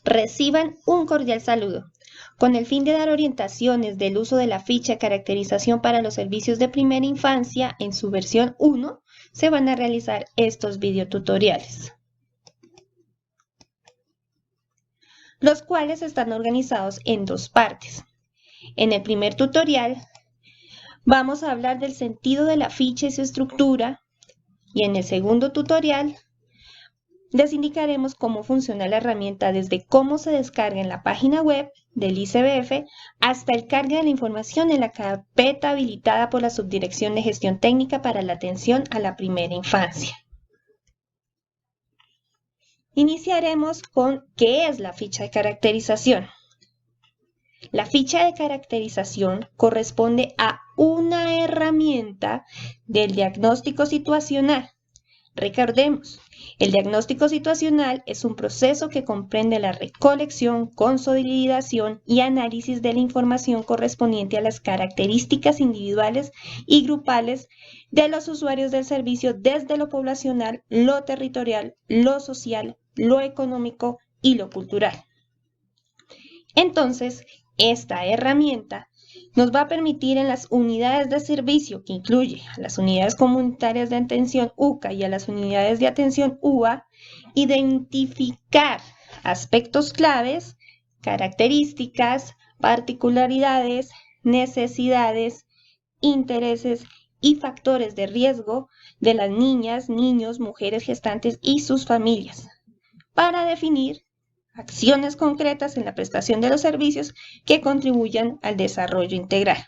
Reciban un cordial saludo. Con el fin de dar orientaciones del uso de la ficha de caracterización para los servicios de primera infancia en su versión 1, se van a realizar estos videotutoriales, los cuales están organizados en dos partes. En el primer tutorial vamos a hablar del sentido de la ficha y su estructura, y en el segundo tutorial les indicaremos cómo funciona la herramienta desde cómo se descarga en la página web del ICBF hasta el cargue de la información en la carpeta habilitada por la Subdirección de Gestión Técnica para la Atención a la Primera Infancia. Iniciaremos con ¿qué es la ficha de caracterización? La ficha de caracterización corresponde a una herramienta del diagnóstico situacional. Recordemos, el diagnóstico situacional es un proceso que comprende la recolección, consolidación y análisis de la información correspondiente a las características individuales y grupales de los usuarios del servicio desde lo poblacional, lo territorial, lo social, lo económico y lo cultural. Entonces, esta herramienta nos va a permitir en las unidades de servicio, que incluye a las unidades comunitarias de atención UCA y a las unidades de atención UA, identificar aspectos claves, características, particularidades, necesidades, intereses y factores de riesgo de las niñas, niños, mujeres gestantes y sus familias, para definir acciones concretas en la prestación de los servicios que contribuyan al desarrollo integral.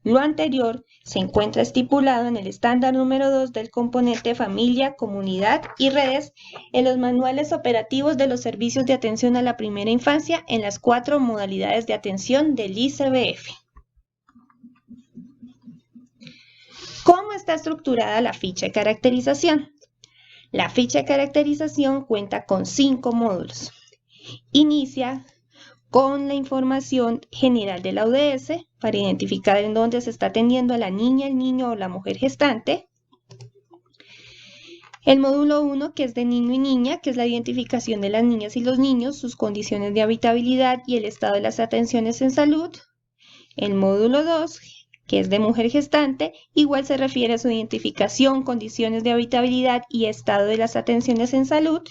Lo anterior se encuentra estipulado en el estándar número 2 del componente Familia, Comunidad y Redes en los manuales operativos de los servicios de atención a la primera infancia en las 4 modalidades de atención del ICBF. ¿Cómo está estructurada la ficha de caracterización? La ficha de caracterización cuenta con 5 módulos. Inicia con la información general de la ODS para identificar en dónde se está atendiendo a la niña, el niño o la mujer gestante. El módulo 1, que es de niño y niña, que es la identificación de las niñas y los niños, sus condiciones de habitabilidad y el estado de las atenciones en salud. El módulo 2, que es de mujer gestante, igual se refiere a su identificación, condiciones de habitabilidad y estado de las atenciones en salud.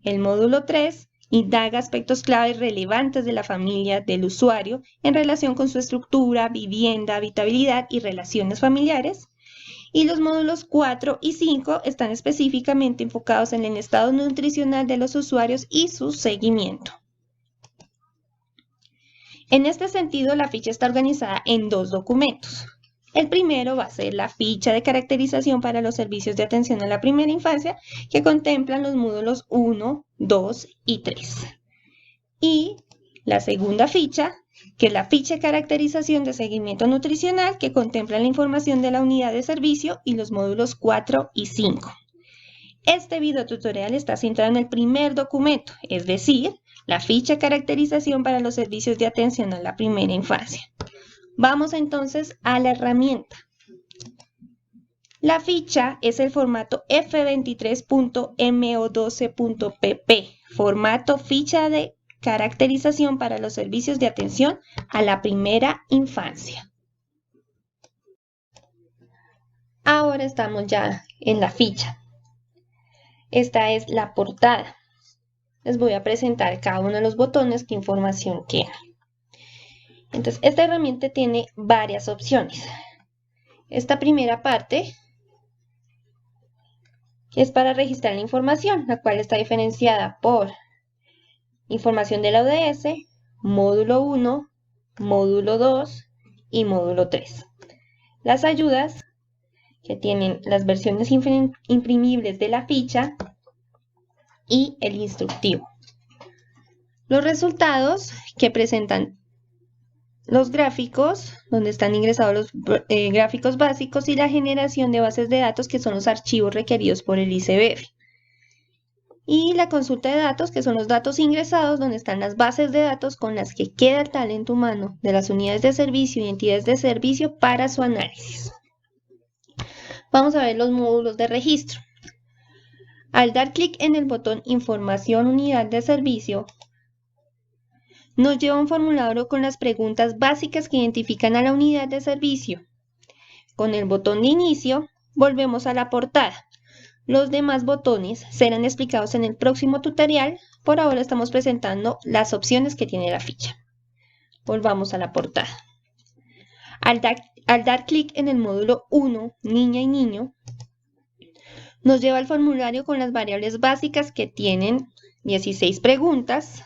El módulo 3, indaga aspectos claves relevantes de la familia del usuario en relación con su estructura, vivienda, habitabilidad y relaciones familiares. Y los módulos 4 y 5 están específicamente enfocados en el estado nutricional de los usuarios y su seguimiento. En este sentido, la ficha está organizada en 2 documentos. El primero va a ser la ficha de caracterización para los servicios de atención a la primera infancia, que contemplan los módulos 1, 2 y 3. Y la segunda ficha, que es la ficha de caracterización de seguimiento nutricional, que contempla la información de la unidad de servicio y los módulos 4 y 5. Este videotutorial está centrado en el primer documento, es decir, la ficha de caracterización para los servicios de atención a la primera infancia. Vamos entonces a la herramienta. La ficha es el formato F23.MO12.PP, formato ficha de caracterización para los servicios de atención a la primera infancia. Ahora estamos ya en la ficha. Esta es la portada. Les voy a presentar cada uno de los botones, qué información tiene. Entonces, esta herramienta tiene varias opciones. Esta primera parte es para registrar la información, la cual está diferenciada por información de la ODS, módulo 1, módulo 2 y módulo 3. Las ayudas, que tienen las versiones imprimibles de la ficha y el instructivo. Los resultados que presentan los gráficos, donde están ingresados los gráficos básicos y la generación de bases de datos, que son los archivos requeridos por el ICBF. Y la consulta de datos, que son los datos ingresados, donde están las bases de datos con las que queda el talento humano de las unidades de servicio y entidades de servicio para su análisis. Vamos a ver los módulos de registro. Al dar clic en el botón Información Unidad de Servicio, Nos lleva a un formulario con las preguntas básicas que identifican a la unidad de servicio. Con el botón de inicio, volvemos a la portada. Los demás botones serán explicados en el próximo tutorial. Por ahora estamos presentando las opciones que tiene la ficha. Volvamos a la portada. Al dar clic en el módulo 1, niña y niño, nos lleva al formulario con las variables básicas que tienen 16 preguntas,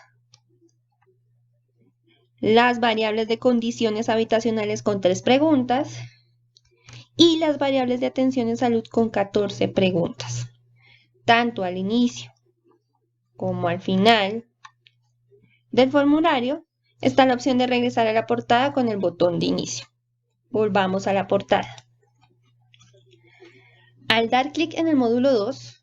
las variables de condiciones habitacionales con 3 preguntas y las variables de atención en salud con 14 preguntas. Tanto al inicio como al final del formulario está la opción de regresar a la portada con el botón de inicio. Volvamos a la portada. Al dar clic en el módulo 2,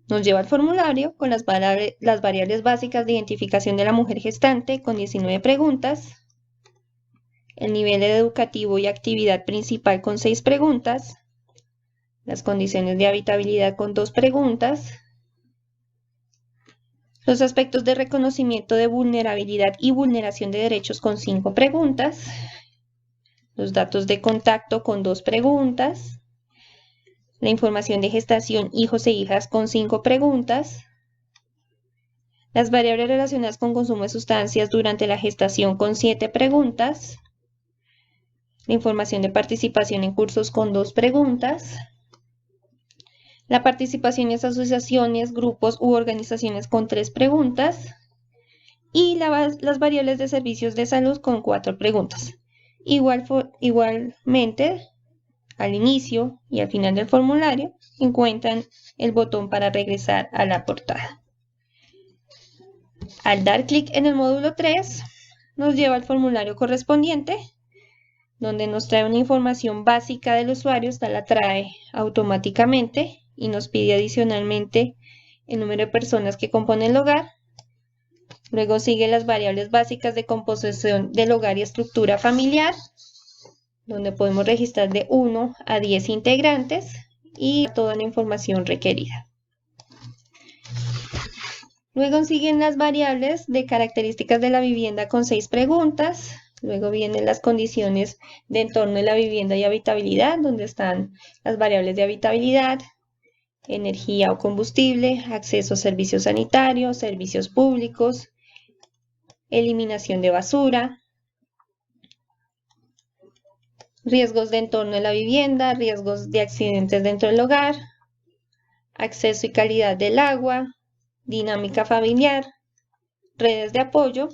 nos lleva al formulario con las variables básicas de identificación de la mujer gestante con 19 preguntas, el nivel educativo y actividad principal con 6 preguntas, las condiciones de habitabilidad con 2 preguntas, los aspectos de reconocimiento de vulnerabilidad y vulneración de derechos con 5 preguntas, los datos de contacto con 2 preguntas, la información de gestación, hijos e hijas con 5 preguntas, las variables relacionadas con consumo de sustancias durante la gestación con 7 preguntas, la información de participación en cursos con 2 preguntas, la participación en asociaciones, grupos u organizaciones con 3 preguntas y las variables de servicios de salud con 4 preguntas. Igualmente, al inicio y al final del formulario encuentran el botón para regresar a la portada. Al dar clic en el módulo 3, nos lleva al formulario correspondiente, donde nos trae una información básica del usuario, esta la trae automáticamente y nos pide adicionalmente el número de personas que componen el hogar. Luego sigue las variables básicas de composición del hogar y estructura familiar, donde podemos registrar de 1 a 10 integrantes y toda la información requerida. Luego siguen las variables de características de la vivienda con 6 preguntas. Luego vienen las condiciones de entorno de la vivienda y habitabilidad, donde están las variables de habitabilidad, energía o combustible, acceso a servicios sanitarios, servicios públicos, eliminación de basura, riesgos de entorno de la vivienda, riesgos de accidentes dentro del hogar, acceso y calidad del agua, dinámica familiar, redes de apoyo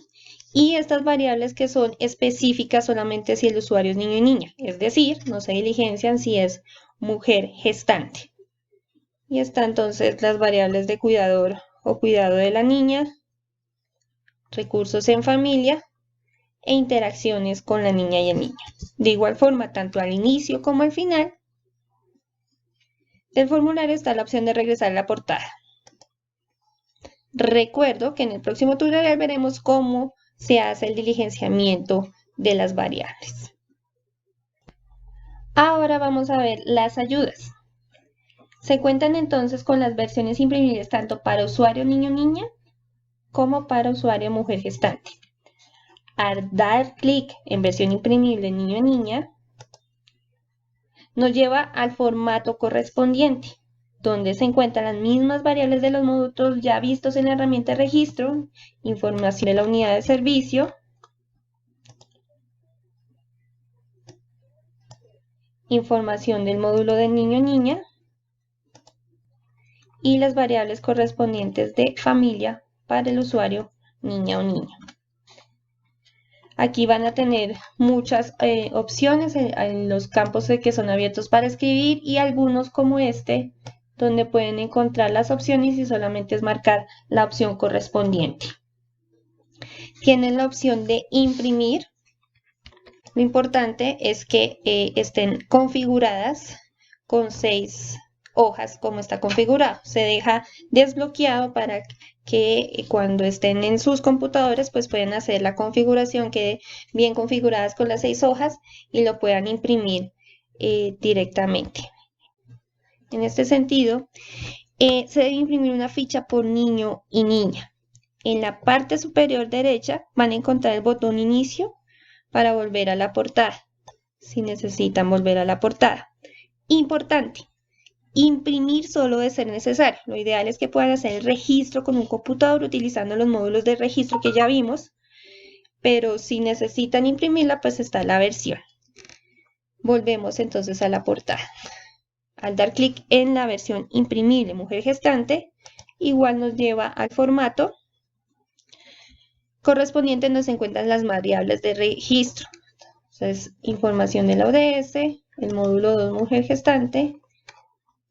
y estas variables que son específicas solamente si el usuario es niño y niña, es decir, no se diligencian si es mujer gestante. Y están entonces las variables de cuidador o cuidado de la niña, recursos en familia e interacciones con la niña y el niño. De igual forma, tanto al inicio como al final del formulario está la opción de regresar a la portada. Recuerdo que en el próximo tutorial veremos cómo se hace el diligenciamiento de las variables. Ahora vamos a ver las ayudas. Se cuentan entonces con las versiones imprimibles tanto para usuario niño-niña como para usuario mujer gestante. Al dar clic en versión imprimible niño-niña, nos lleva al formato correspondiente, donde se encuentran las mismas variables de los módulos ya vistos en la herramienta de registro, información de la unidad de servicio, información del módulo de niño-niña y las variables correspondientes de familia para el usuario niña o niño. Aquí van a tener muchas opciones en los campos que son abiertos para escribir y algunos como este, donde pueden encontrar las opciones y solamente es marcar la opción correspondiente. Tienen la opción de imprimir. Lo importante es que estén configuradas con 6 hojas como está configurado. Se deja desbloqueado para que cuando estén en sus computadores pues pueden hacer la configuración, quede bien configuradas con las 6 hojas y lo puedan imprimir directamente. En este sentido, se debe imprimir una ficha por niño y niña. en la parte superior derecha van a encontrar el botón inicio para volver a la portada, si necesitan volver a la portada. Importante, imprimir solo de ser necesario. Lo ideal es que puedan hacer el registro con un computador utilizando los módulos de registro que ya vimos, pero si necesitan imprimirla, pues está la versión. Volvemos entonces a la portada. Al dar clic en la versión imprimible mujer gestante, igual nos lleva al formato correspondiente donde se encuentran las variables de registro. Entonces, información de la ODS, el módulo 2 mujer gestante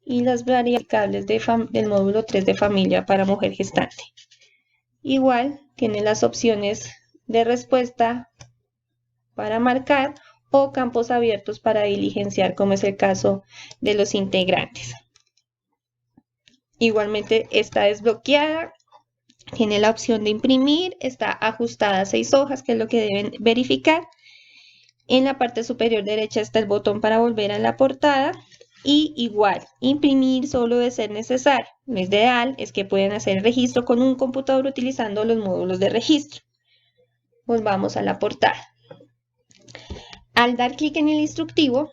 y las variables del módulo 3 de familia para mujer gestante. Igual tiene las opciones de respuesta para marcar o campos abiertos para diligenciar, como es el caso de los integrantes. Igualmente está desbloqueada, tiene la opción de imprimir, está ajustada a 6 hojas, que es lo que deben verificar. En la parte superior derecha está el botón para volver a la portada y igual, imprimir solo de ser necesario. Lo ideal es que puedan hacer el registro con un computador utilizando los módulos de registro. Volvamos a la portada. Al dar clic en el instructivo,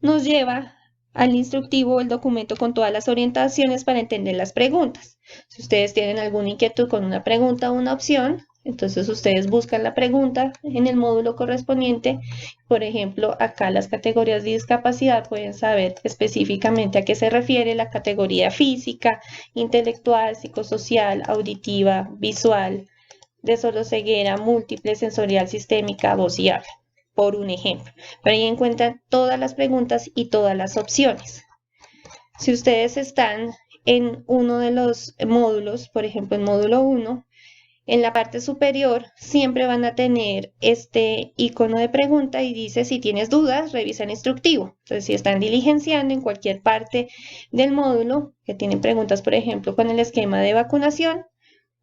nos lleva al instructivo el documento con todas las orientaciones para entender las preguntas. Si ustedes tienen alguna inquietud con una pregunta o una opción, entonces ustedes buscan la pregunta en el módulo correspondiente. Por ejemplo, acá las categorías de discapacidad pueden saber específicamente a qué se refiere la categoría física, intelectual, psicosocial, auditiva, visual, de sordocieguera, múltiple, sensorial, sistémica, voz y habla, por un ejemplo. Pero ahí encuentran todas las preguntas y todas las opciones. Si ustedes están en uno de los módulos, por ejemplo, en módulo 1, en la parte superior siempre van a tener este icono de pregunta y dice: si tienes dudas, revisa el instructivo. Entonces, si están diligenciando en cualquier parte del módulo, que tienen preguntas, por ejemplo, con el esquema de vacunación,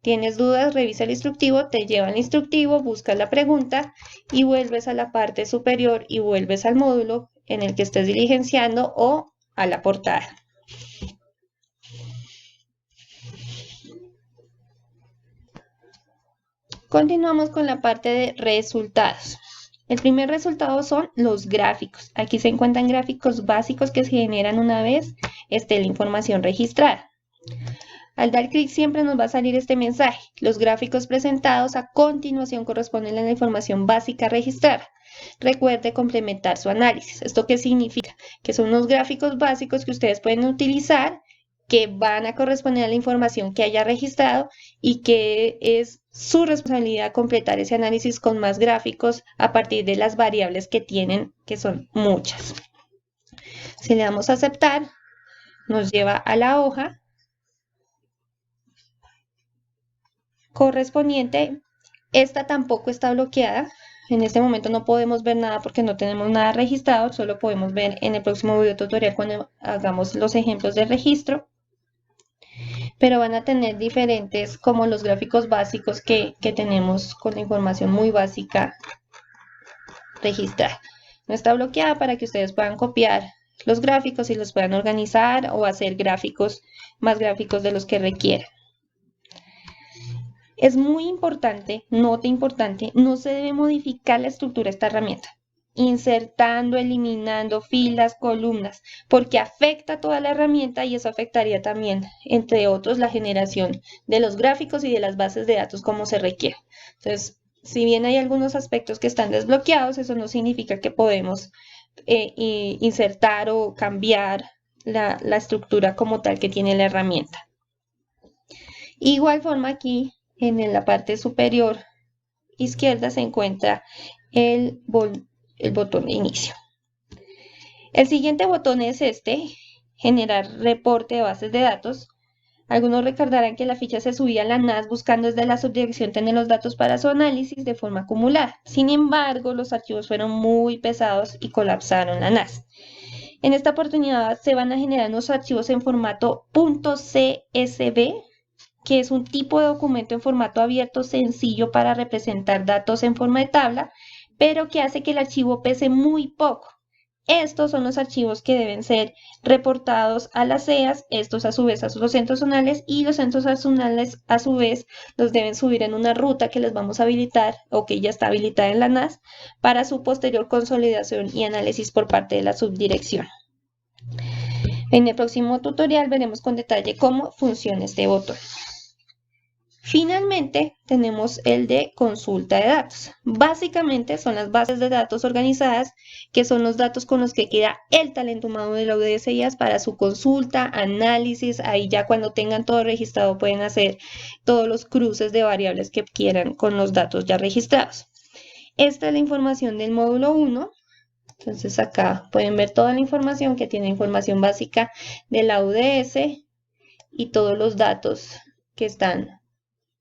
tienes dudas, revisa el instructivo, te lleva al instructivo, buscas la pregunta y vuelves a la parte superior y vuelves al módulo en el que estés diligenciando o a la portada. Continuamos con la parte de resultados. El primer resultado son los gráficos. Aquí se encuentran gráficos básicos que se generan una vez esté la información registrada. Al dar clic siempre nos va a salir este mensaje: los gráficos presentados a continuación corresponden a la información básica registrada. Recuerde complementar su análisis. ¿Esto qué significa? Que son unos gráficos básicos que ustedes pueden utilizar, que van a corresponder a la información que haya registrado y que es su responsabilidad completar ese análisis con más gráficos a partir de las variables que tienen, que son muchas. Si le damos a aceptar, nos lleva a la hoja correspondiente. Esta tampoco está bloqueada. En este momento no podemos ver nada porque no tenemos nada registrado, solo podemos ver en el próximo video tutorial cuando hagamos los ejemplos de registro. Pero van a tener diferentes, como los gráficos básicos que tenemos con la información muy básica registrada. No está bloqueada para que ustedes puedan copiar los gráficos y los puedan organizar o hacer gráficos, más gráficos de los que requieran. Es muy importante, nota importante, no se debe modificar la estructura de esta herramienta, insertando, eliminando filas, columnas, porque afecta toda la herramienta y eso afectaría también, entre otros, la generación de los gráficos y de las bases de datos como se requiere. Entonces, si bien hay algunos aspectos que están desbloqueados, eso no significa que podemos insertar o cambiar la estructura como tal que tiene la herramienta. Igual forma, aquí en la parte superior izquierda se encuentra el botón de inicio. El siguiente botón es este: generar reporte de bases de datos. Algunos recordarán que la ficha se subía a la NAS buscando desde la subdirección tener los datos para su análisis de forma acumulada. Sin embargo, los archivos fueron muy pesados y colapsaron la NAS. En esta oportunidad se van a generar unos archivos en formato .csv, que es un tipo de documento en formato abierto sencillo para representar datos en forma de tabla, pero que hace que el archivo pese muy poco. Estos son los archivos que deben ser reportados a las CEAS, estos a su vez a los centros zonales, y los centros zonales a su vez los deben subir en una ruta que les vamos a habilitar o que ya está habilitada en la NAS para su posterior consolidación y análisis por parte de la subdirección. En el próximo tutorial veremos con detalle cómo funciona este botón. Finalmente, tenemos el de consulta de datos. Básicamente son las bases de datos organizadas, que son los datos con los que queda el talento humano de la UDS IAS para su consulta, análisis. Ahí ya cuando tengan todo registrado pueden hacer todos los cruces de variables que quieran con los datos ya registrados. Esta es la información del módulo 1. Entonces acá pueden ver toda la información que tiene información básica de la UDS y todos los datos que están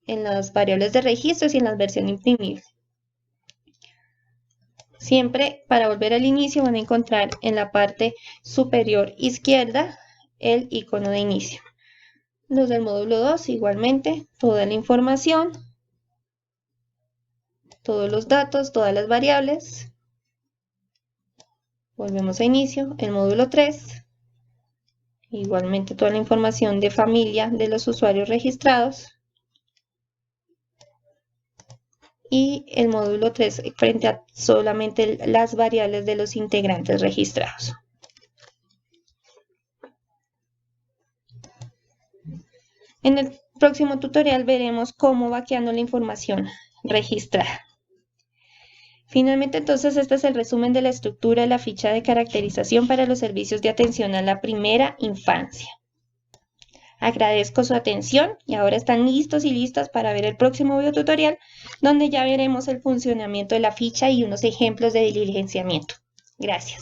en las variables de registros y en la versión imprimible. Siempre para volver al inicio van a encontrar en la parte superior izquierda el icono de inicio. Los del módulo 2 igualmente, toda la información, todos los datos, todas las variables. Volvemos a inicio, el módulo 3, igualmente toda la información de familia de los usuarios registrados. Y el módulo 3 frente a solamente las variables de los integrantes registrados. En el próximo tutorial veremos cómo va quedando la información registrada. Finalmente, entonces, este es el resumen de la estructura de la ficha de caracterización para los servicios de atención a la primera infancia. Agradezco su atención y ahora están listos y listas para ver el próximo videotutorial, donde ya veremos el funcionamiento de la ficha y unos ejemplos de diligenciamiento. Gracias.